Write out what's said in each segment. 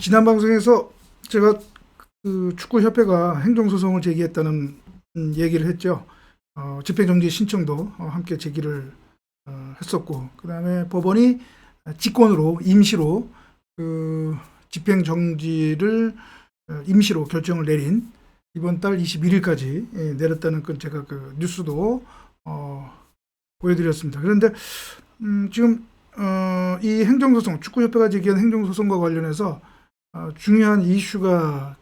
지난 방송에서 제가 그 축구협회가 행정소송을 제기했다는 얘기를 했죠. 집행정지 신청도 함께 제기를 했었고, 그 다음에 법원이 직권으로 임시로 그 집행정지를 임시로 결정을 내린 이번 달 21일까지 내렸다는 건 제가 그 뉴스도 보여드렸습니다. 그런데 지금 이 행정소송, 축구협회가 제기한 행정소송과 관련해서 중요한 이슈가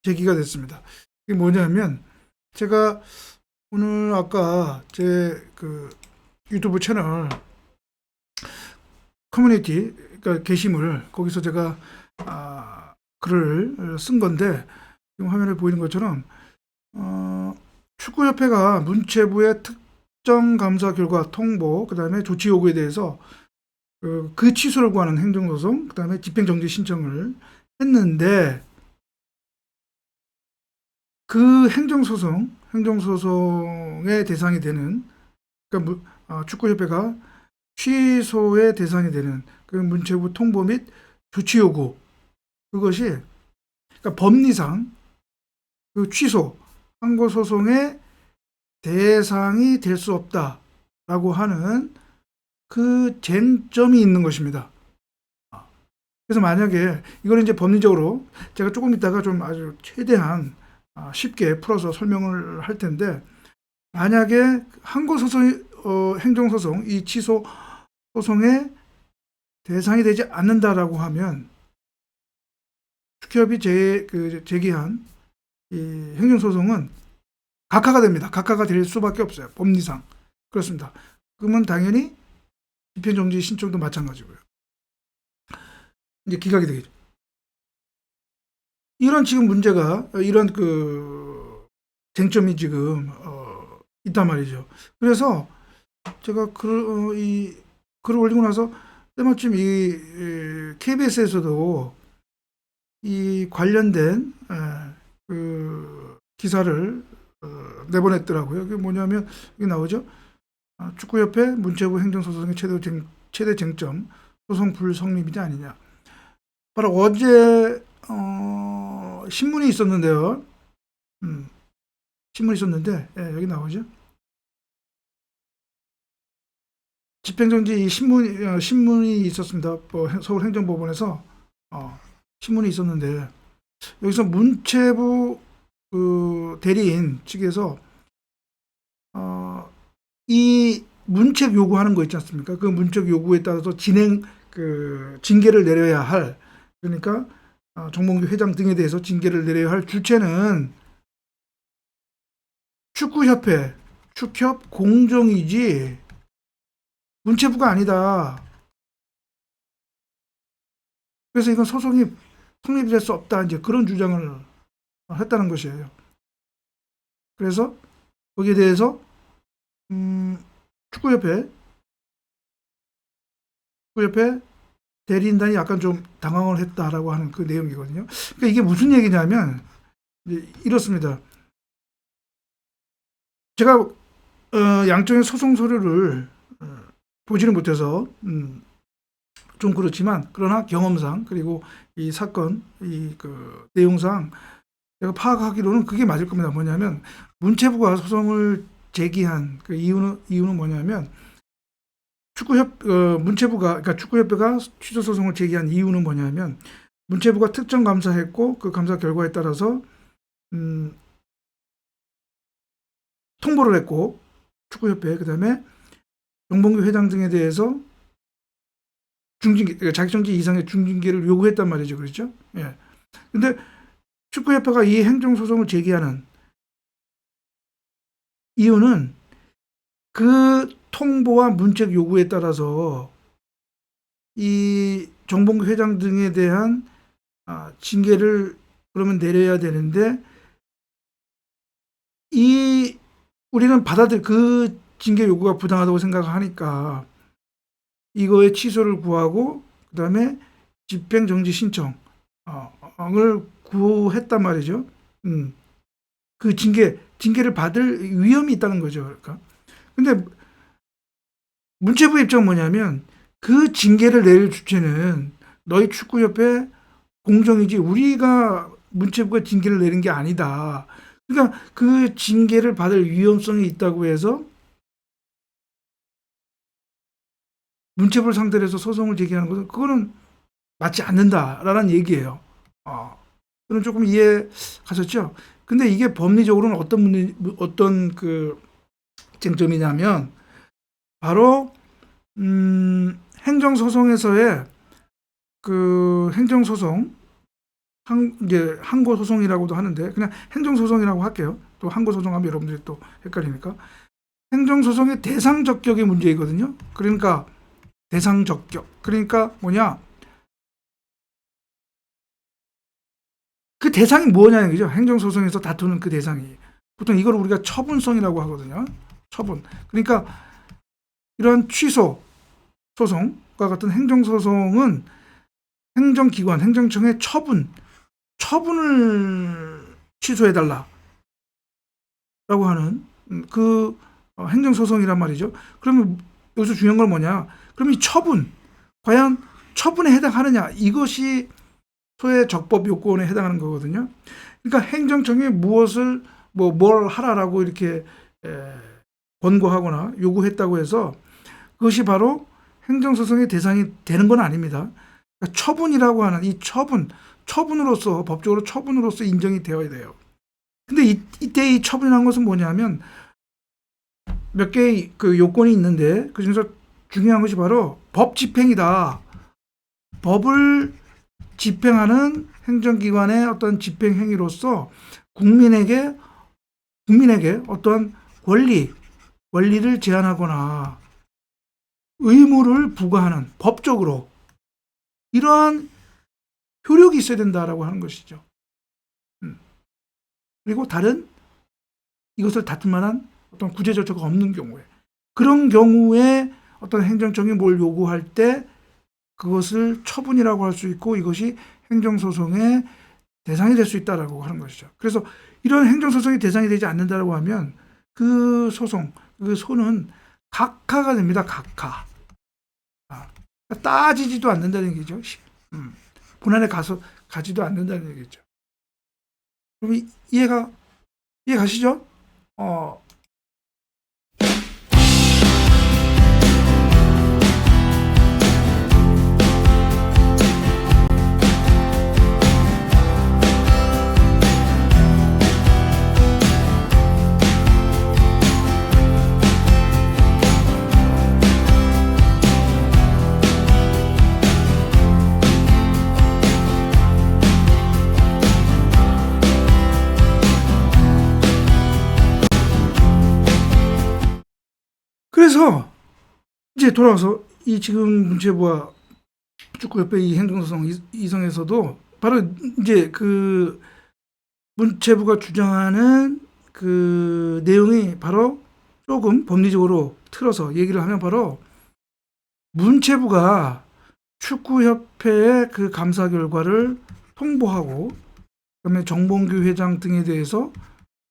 제기가 됐습니다. 이게 뭐냐면, 제가 오늘 아까 제 유튜브 채널 커뮤니티, 그러니까 게시물, 거기서 제가 글을 쓴 건데, 지금 화면에 보이는 것처럼 축구협회가 문체부의 특정 감사 결과 통보, 그 다음에 조치 요구에 대해서 그 취소를 구하는 행정소송, 그 다음에 집행정지 신청을 했는데, 그 행정소송의 대상이 되는, 그러니까 축구협회가 취소의 대상이 되는 그 문체부 통보 및 조치 요구, 그것이 그러니까 법리상 그 취소, 항고소송의 대상이 될 수 없다라고 하는 그 쟁점이 있는 것입니다. 그래서 만약에 이걸 이제 법리적으로 제가 조금 이따가 좀 아주 최대한 쉽게 풀어서 설명을 할 텐데, 만약에 항고소송, 행정소송, 이 취소 소송의 대상이 되지 않는다라고 하면 축협이 제기한 이 행정소송은 각하가 됩니다. 각하가 될 수밖에 없어요. 법리상. 그렇습니다. 그러면 당연히 집행정지 신청도 마찬가지고요. 이제 기각이 되겠죠. 이런 지금 문제가, 이런 쟁점이 지금 있단 말이죠. 그래서 제가 글을 올리고 나서 때마침 이 KBS에서도 이 관련된 기사를 내보냈더라고요. 그게 뭐냐면, 여기 나오죠. 축구협회 문체부 행정소송의 최대 쟁점, 소송 불성립이지 아니냐. 바로 어제 신문이 있었는데요. 신문이 있었는데, 여기 나오죠. 집행정지 신문이 있었습니다. 서울행정법원에서 신문이 있었는데, 여기서 문체부 대리인 측에서 이 문책 요구하는 거 있지 않습니까? 그 문책 요구에 따라서 징계를 내려야 할, 그러니까 정몽규 회장 등에 대해서 징계를 내려야 할 주체는 축구협회, 축협 공정이지 문체부가 아니다. 그래서 이건 소송이 성립될 수 없다, 이제 그런 주장을 했다는 것이에요. 그래서 거기에 대해서 축구협회 대리인단이 약간 좀 당황을 했다라고 하는 그 내용이거든요. 그러니까 이게 무슨 얘기냐면 이렇습니다. 제가 양쪽의 소송 서류를 보지는 못해서 좀 그렇지만, 그러나 경험상, 그리고 이 사건 내용상 제가 파악하기로는 그게 맞을 겁니다. 뭐냐면, 문체부가 소송을 제기한 그 이유는 뭐냐면, 그러니까 축구협회가 취소 소송을 제기한 이유는 뭐냐면, 문체부가 특정 감사했고, 그 감사 결과에 따라서 통보를 했고, 축구협회, 그다음에 정봉규 회장 등에 대해서 중징계, 자격정지 이상의 중징계를 요구했단 말이죠. 그렇죠? 예. 근데 축구협회가 이 행정소송을 제기하는 이유는 그 통보와 문책 요구에 따라서 이 정봉규 회장 등에 대한 징계를 그러면 내려야 되는데, 우리는 그 징계 요구가 부당하다고 생각하니까 이거의 취소를 구하고, 그 다음에 집행정지 신청을 구했단 말이죠. 그 징계를 받을 위험이 있다는 거죠. 그러니까. 근데 문체부 입장은 뭐냐면, 그 징계를 내릴 주체는 너희 축구협회 공정이지 우리가 문체부가 징계를 내린 게 아니다. 그러니까 그 징계를 받을 위험성이 있다고 해서 문체부를 상대로 해서 소송을 제기하는 것은 그거는 맞지 않는다라는 얘기예요. 그럼 조금 이해 가셨죠? 근데 이게 법리적으로는 어떤 그 쟁점이냐면 바로 행정소송에서의 그 행정소송 이제 항고소송이라고도 하는데 그냥 행정소송이라고 할게요. 또 항고소송하면 여러분들이 또 헷갈리니까 행정소송의 대상 적격의 문제이거든요. 그러니까 대상 적격 그러니까 뭐냐 그 대상이 뭐냐는 거죠. 행정소송에서 다투는 그 대상이 보통 이걸 우리가 처분성이라고 하거든요. 처분 그러니까 이런 취소 소송과 같은 행정소송은 행정기관 행정청의 처분을 취소해달라라고 하는 그 행정소송이란 말이죠. 그러면 여기서 중요한 건 뭐냐? 그럼 이 처분, 과연 처분에 해당하느냐? 이것이 소의 적법 요건에 해당하는 거거든요. 그러니까 행정청이 무엇을 뭘 하라라고 이렇게 권고하거나 요구했다고 해서 그것이 바로 행정소송의 대상이 되는 건 아닙니다. 그러니까 처분이라고 하는 이 처분으로서 법적으로 처분으로서 인정이 되어야 돼요. 근데 이때 이 처분이라는 것은 뭐냐면 몇 개의 그 요건이 있는데 그중에서 중요한 것이 바로 법 집행이다. 법을 집행하는 행정기관의 어떤 집행 행위로서 국민에게 어떤 권리를 제한하거나 의무를 부과하는 법적으로 이러한 효력이 있어야 된다라고 하는 것이죠. 그리고 다른 이것을 다툴 만한 어떤 구제 절차가 없는 경우에 그런 경우에 어떤 행정청이 뭘 요구할 때 그것을 처분이라고 할 수 있고 이것이 행정소송의 대상이 될 수 있다라고 하는 것이죠. 그래서 이런 행정소송이 대상이 되지 않는다라고 하면 그 소송, 그 소는 각하가 됩니다. 각하. 따지지도 않는다는 얘기죠. 본안에 가지도 않는다는 얘기죠. 그럼 이해 가시죠? 그래서 이제 돌아와서 이 지금 문체부와 축구협회 이 행정소송 이성에서도 바로 이제 그 문체부가 주장하는 그 내용이 바로 조금 법리적으로 틀어서 얘기를 하면 바로 문체부가 축구협회의 그 감사 결과를 통보하고 그다음에 정봉규 회장 등에 대해서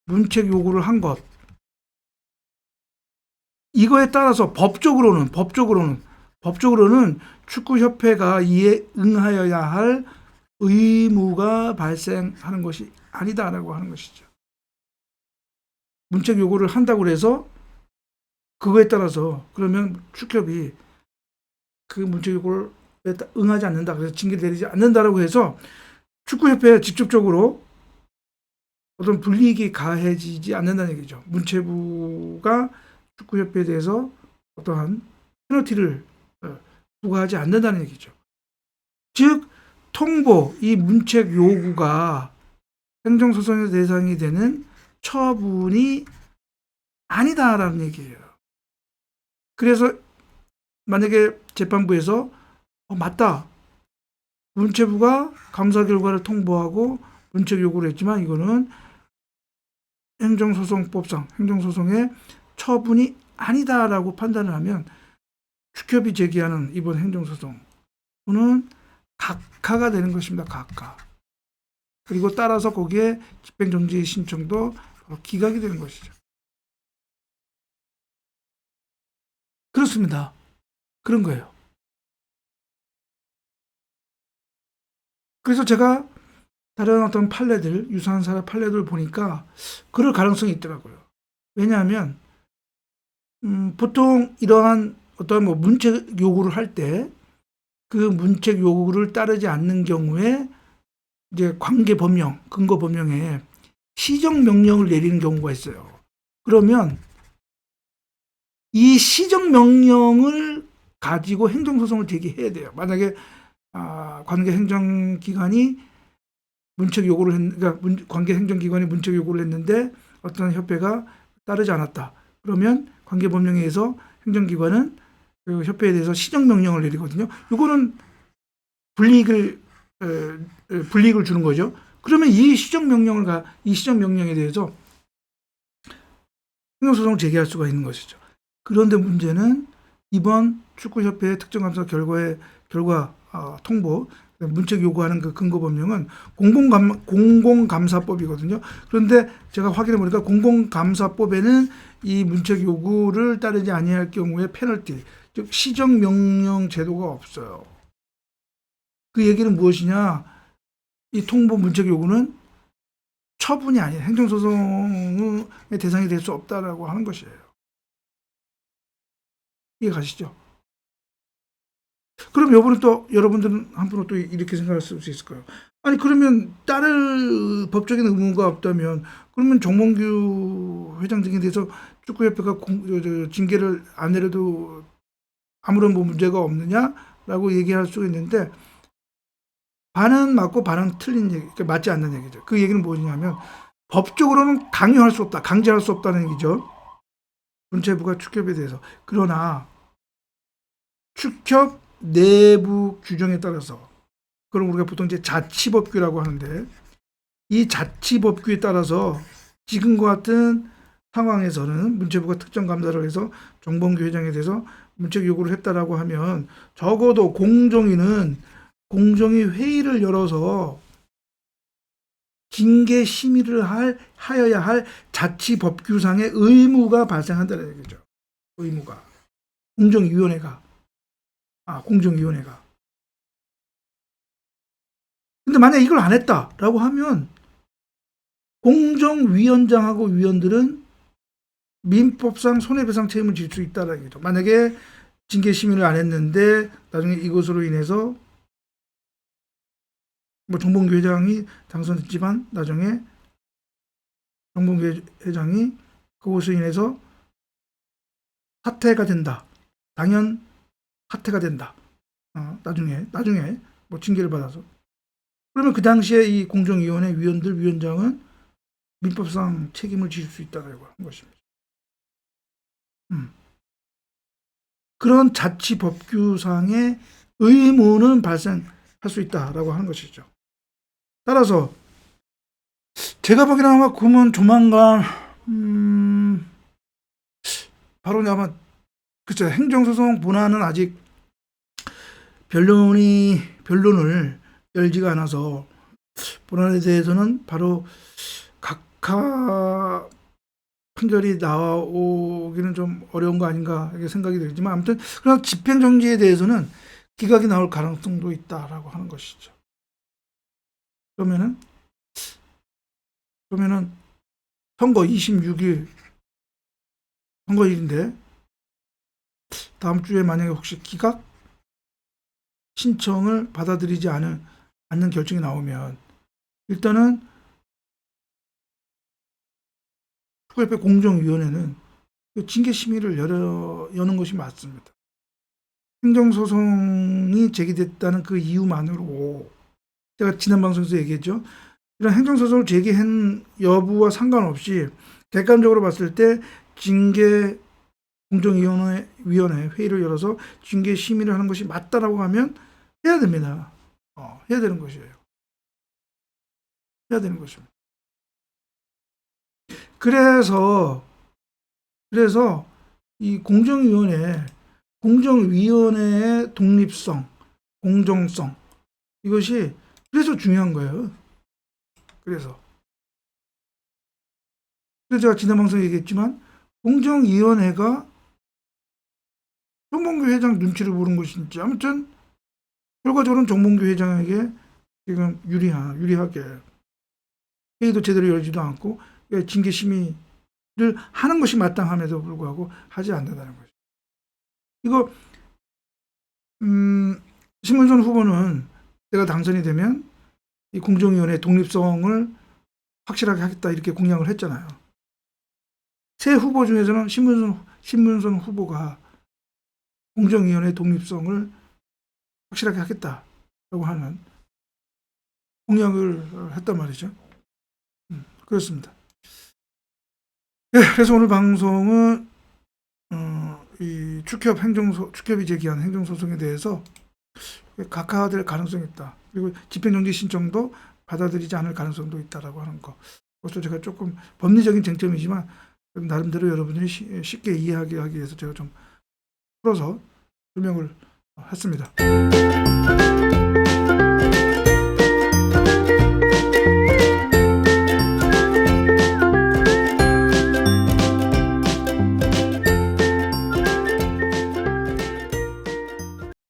문책 요구를 한 것 이거에 따라서 법적으로는 축구협회가 이에 응하여야 할 의무가 발생하는 것이 아니다라고 하는 것이죠. 문책 요구를 한다고 해서 그거에 따라서 그러면 축협이 그 문책 요구를 응하지 않는다. 그래서 징계를 내리지 않는다라고 해서 축구협회에 직접적으로 어떤 불이익이 가해지지 않는다는 얘기죠. 문체부가 축구협회에 대해서 어떠한 페널티를 부과하지 않는다는 얘기죠. 즉 통보, 이 문책 요구가 행정소송의 대상이 되는 처분이 아니다라는 얘기예요. 그래서 만약에 재판부에서 맞다. 문체부가 감사 결과를 통보하고 문책 요구를 했지만 이거는 행정소송법상 행정소송의 처분이 아니다라고 판단을 하면 축협이 제기하는 이번 행정소송은 각하가 되는 것입니다. 각하. 그리고 따라서 거기에 집행정지 신청도 기각이 되는 것이죠. 그렇습니다. 그런 거예요. 그래서 제가 다른 어떤 판례들, 유사한 사례 판례들 보니까 그럴 가능성이 있더라고요. 왜냐하면 보통 이러한 어떤 뭐 문책 요구를 할 때 그 문책 요구를 따르지 않는 경우에 이제 관계 법령, 근거 법령에 시정 명령을 내리는 경우가 있어요. 그러면 이 시정 명령을 가지고 행정소송을 제기해야 돼요. 만약에 관계 행정기관이 문책 요구를 그러니까 관계 행정기관이 문책 요구를 했는데 어떤 협회가 따르지 않았다. 그러면 관계 법령에 의해서 행정기관은 그 협회에 대해서 시정 명령을 내리거든요. 이거는 불이익을 주는 거죠. 그러면 이 시정 명령에 대해서 행정소송을 제기할 수가 있는 것이죠. 그런데 문제는 이번 축구협회의 특정감사 결과 통보, 문책 요구하는 그 근거법령은 공공감사법이거든요. 그런데 제가 확인해 보니까 공공감사법에는 이 문책 요구를 따르지 아니할 경우에 페널티, 즉 시정명령 제도가 없어요. 그 얘기는 무엇이냐? 이 통보 문책 요구는 처분이 아니에요. 행정소송의 대상이 될 수 없다라고 하는 것이에요. 이해 가시죠? 그럼 여러분들은 한편으로 또 이렇게 생각할 수 있을 거예요. 아니 그러면 따를 법적인 의무가 없다면 그러면 정몽규 회장 등에 대해서 축구협회가 징계를 안 내려도 아무런 뭐 문제가 없느냐라고 얘기할 수가 있는데 반은 맞고 반은 틀린 얘기, 그러니까 맞지 않는 얘기죠. 그 얘기는 무엇이냐면 법적으로는 강요할 수 없다, 강제할 수 없다는 얘기죠. 문체부가 축협에 대해서. 그러나 축협 내부 규정에 따라서, 그럼 우리가 보통 이제 자치법규라고 하는데, 이 자치법규에 따라서 지금과 같은 상황에서는 문체부가 특정 감사를 해서 정봉규 회장에 대해서 문책 요구를 했다라고 하면 적어도 공정위 회의를 열어서 징계 심의를 하여야 할 자치법규상의 의무가 발생한다는 얘기죠. 의무가. 공정위원회가. 근데 만약 이걸 안 했다라고 하면 공정위원장하고 위원들은 민법상 손해배상 책임을 질 수 있다는 얘기죠. 만약에 징계 심의를 안 했는데 나중에 이것으로 인해서 뭐 정봉규 회장이 당선됐지만 나중에 정봉규 회장이 그것으로 인해서 사퇴가 된다. 당연 사퇴가 된다. 나중에 뭐 징계를 받아서. 그러면 그 당시에 이 공정위원회 위원장은 민법상 책임을 질 수 있다고 한 것입니다. 그런 자치법규상의 의무는 발생할 수 있다라고 하는 것이죠. 따라서 제가 보기에는 아마 그러면 조만간 바로 아마 그쵸, 행정소송 본안은 아직 변론을 열지가 않아서 본안에 대해서는 바로 각하 판결이 나오기는 좀 어려운 거 아닌가 이렇게 생각이 들지만 아무튼 그러나 집행정지에 대해서는 기각이 나올 가능성도 있다라고 하는 것이죠. 그러면은 선거 26일 선거일인데 다음 주에 만약에 혹시 기각 신청을 받아들이지 않는 결정이 나오면 일단은 축구협회 공정위원회는 징계 심의를 여는 것이 맞습니다. 행정소송이 제기됐다는 그 이유만으로 제가 지난 방송에서 얘기했죠. 이런 행정소송을 제기한 여부와 상관없이 객관적으로 봤을 때 징계 공정위원회 회의를 열어서 징계 심의를 하는 것이 맞다라고 하면 해야 됩니다. 해야 되는 것이에요. 해야 되는 것입니다. 그래서 이 공정위원회의 독립성, 공정성 이것이 그래서 중요한 거예요. 그래서 제가 지난 방송에 얘기했지만 공정위원회가 정봉규 회장 눈치를 보는 것인지 아무튼 결과적으로는 정봉규 회장에게 지금 유리하게 회의도 제대로 열지도 않고 징계 심의를 하는 것이 마땅함에도 불구하고 하지 않는다는 거죠. 이거 심문선 후보는 내가 당선이 되면 이 공정위원회 독립성을 확실하게 하겠다 이렇게 공약을 했잖아요. 새 후보 중에서는 신문선 후보가 공정위원회 독립성을 확실하게 하겠다라고 하는 공약을 했단 말이죠. 그렇습니다. 네, 그래서 오늘 방송은 이 축협이 제기한 행정소송에 대해서 각하될 가능성이 있다. 그리고 집행정지 신청도 받아들이지 않을 가능성도 있다라고 하는 거. 그것도 제가 조금 법리적인 쟁점이지만 나름대로 여러분들이 쉽게 이해하기 위해서 제가 좀 풀어서 설명을 했습니다.